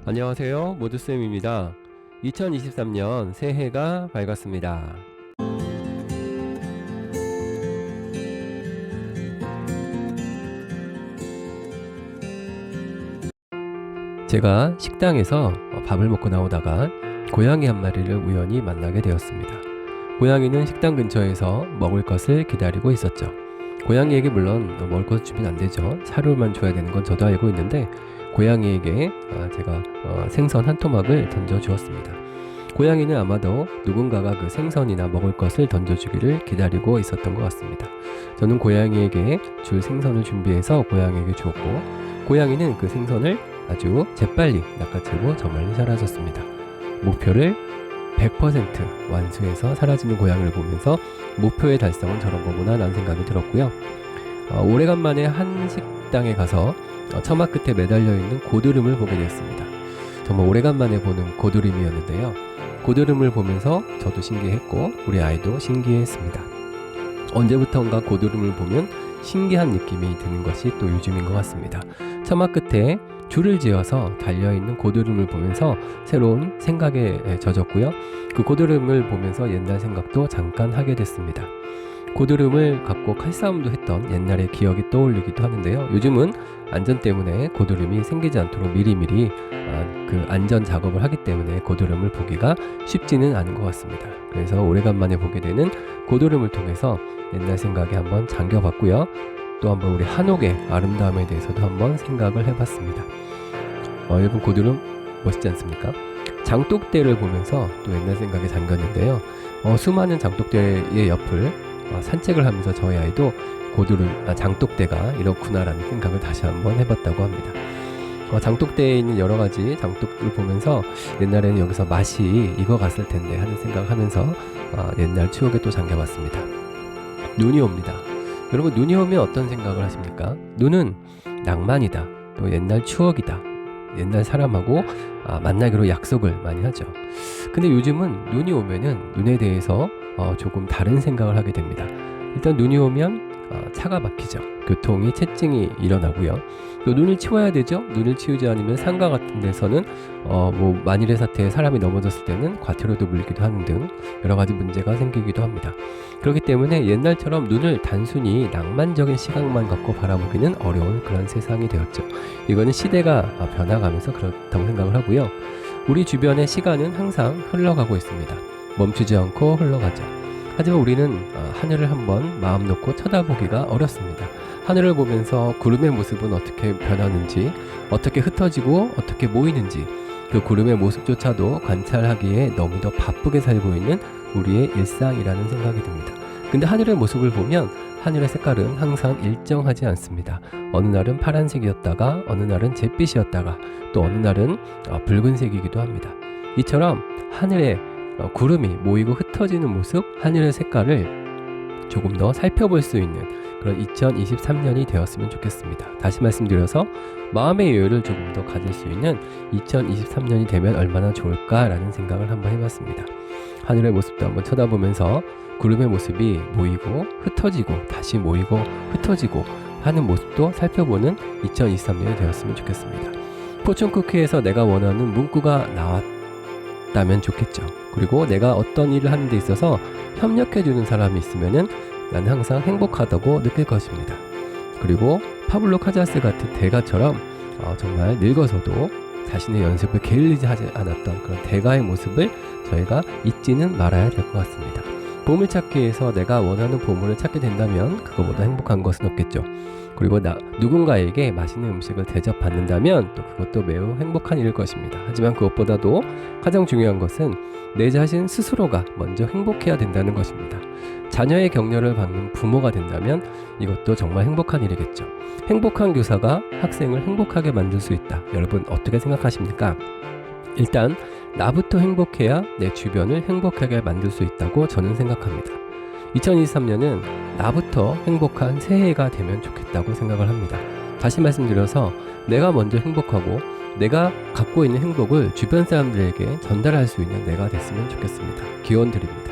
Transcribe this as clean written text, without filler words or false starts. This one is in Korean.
안녕하세요. 모두쌤입니다. 2023년 새해가 밝았습니다. 제가 식당에서 밥을 먹고 나오다가 고양이 한 마리를 우연히 만나게 되었습니다. 고양이는 식당 근처에서 먹을 것을 기다리고 있었죠. 고양이에게 물론 먹을 것을 주면 안 되죠. 사료만 줘야 되는 건 저도 알고 있는데 고양이에게 제가 생선 한 토막을 던져 주었습니다. 고양이는 아마도 누군가가 그 생선이나 먹을 것을 던져주기를 기다리고 있었던 것 같습니다. 저는 고양이에게 줄 생선을 준비해서 고양이에게 주었고, 고양이는 그 생선을 아주 재빨리 낚아채고 저 멀리 사라졌습니다. 목표를 100% 완수해서 사라지는 고양이를 보면서 목표의 달성은 저런 거구나 라는 생각이 들었고요. 오래간만에 한 식당에 가서 처마 끝에 매달려 있는 고드름을 보게 되었습니다. 정말 오래간만에 보는 고드름이었는데요. 고드름을 보면서 저도 신기했고 우리 아이도 신기했습니다. 언제부턴가 고드름을 보면 신기한 느낌이 드는 것이 또 요즘인 것 같습니다. 처마 끝에 줄을 지어서 달려있는 고드름을 보면서 새로운 생각에 젖었고요. 그 고드름을 보면서 옛날 생각도 잠깐 하게 됐습니다. 고드름을 갖고 칼싸움도 했던 옛날의 기억이 떠올리기도 하는데요. 요즘은 안전 때문에 고드름이 생기지 않도록 미리미리 그 안전 작업을 하기 때문에 고드름을 보기가 쉽지는 않은 것 같습니다. 그래서 오래간만에 보게 되는 고드름을 통해서 옛날 생각에 한번 잠겨봤고요. 또 한번 우리 한옥의 아름다움에 대해서도 한번 생각을 해봤습니다. 여러분, 고드름 멋있지 않습니까? 장독대를 보면서 또 옛날 생각에 잠겼는데요. 수많은 장독대의 옆을 산책을 하면서 저희 아이도 장독대가 이렇구나라는 생각을 다시 한번 해봤다고 합니다. 장독대에 있는 여러 가지 장독을 보면서 옛날에는 여기서 맛이 익어갔을 텐데 하는 생각을 하면서 옛날 추억에 또 잠겨봤습니다. 눈이 옵니다. 여러분, 눈이 오면 어떤 생각을 하십니까? 눈은 낭만이다. 또 옛날 추억이다. 옛날 사람하고 만나기로 약속을 많이 하죠. 근데 요즘은 눈이 오면은 눈에 대해서 조금 다른 생각을 하게 됩니다. 일단 눈이 오면 차가 막히죠. 교통이 체증이 일어나고요. 또 눈을 치워야 되죠. 눈을 치우지 않으면 상가 같은 데서는 만일의 사태에 사람이 넘어졌을 때는 과태료도 물기도 하는 등 여러 가지 문제가 생기기도 합니다. 그렇기 때문에 옛날처럼 눈을 단순히 낭만적인 시각만 갖고 바라보기는 어려운 그런 세상이 되었죠. 이거는 시대가 변화가면서 그렇다고 생각을 하고요. 우리 주변의 시간은 항상 흘러가고 있습니다. 멈추지 않고 흘러가죠. 하지만 우리는 하늘을 한번 마음 놓고 쳐다보기가 어렵습니다. 하늘을 보면서 구름의 모습은 어떻게 변하는지, 어떻게 흩어지고 어떻게 모이는지, 그 구름의 모습조차도 관찰하기에 너무도 바쁘게 살고 있는 우리의 일상이라는 생각이 듭니다. 근데 하늘의 모습을 보면 하늘의 색깔은 항상 일정하지 않습니다. 어느 날은 파란색이었다가 어느 날은 잿빛이었다가 또 어느 날은 붉은색이기도 합니다. 이처럼 하늘에 구름이 모이고 흩어지는 모습, 하늘의 색깔을 조금 더 살펴볼 수 있는 그런 2023년이 되었으면 좋겠습니다. 다시 말씀드려서 마음의 여유를 조금 더 가질 수 있는 2023년이 되면 얼마나 좋을까라는 생각을 한번 해봤습니다. 하늘의 모습도 한번 쳐다보면서 구름의 모습이 모이고 흩어지고 다시 모이고 흩어지고 하는 모습도 살펴보는 2023년이 되었으면 좋겠습니다. 포춘 쿠키에서 내가 원하는 문구가 나왔다면 좋겠죠. 그리고 내가 어떤 일을 하는 데 있어서 협력해주는 사람이 있으면은 나는 항상 행복하다고 느낄 것입니다. 그리고 파블로 카자스 같은 대가처럼 정말 늙어서도 자신의 연습을 게을리지 하지 않았던 그런 대가의 모습을 저희가 잊지는 말아야 될 것 같습니다. 보물찾기에서 내가 원하는 보물을 찾게 된다면 그거보다 행복한 것은 없겠죠. 그리고 누군가에게 맛있는 음식을 대접받는다면 또 그것도 매우 행복한 일일 것입니다. 하지만 그것보다도 가장 중요한 것은 내 자신 스스로가 먼저 행복해야 된다는 것입니다. 자녀의 격려를 받는 부모가 된다면 이것도 정말 행복한 일이겠죠. 행복한 교사가 학생을 행복하게 만들 수 있다. 여러분 어떻게 생각하십니까? 일단 나부터 행복해야 내 주변을 행복하게 만들 수 있다고 저는 생각합니다. 2023년은 나부터 행복한 새해가 되면 좋겠다고 생각을 합니다. 다시 말씀드려서 내가 먼저 행복하고 내가 갖고 있는 행복을 주변 사람들에게 전달할 수 있는 내가 됐으면 좋겠습니다. 기원 드립니다.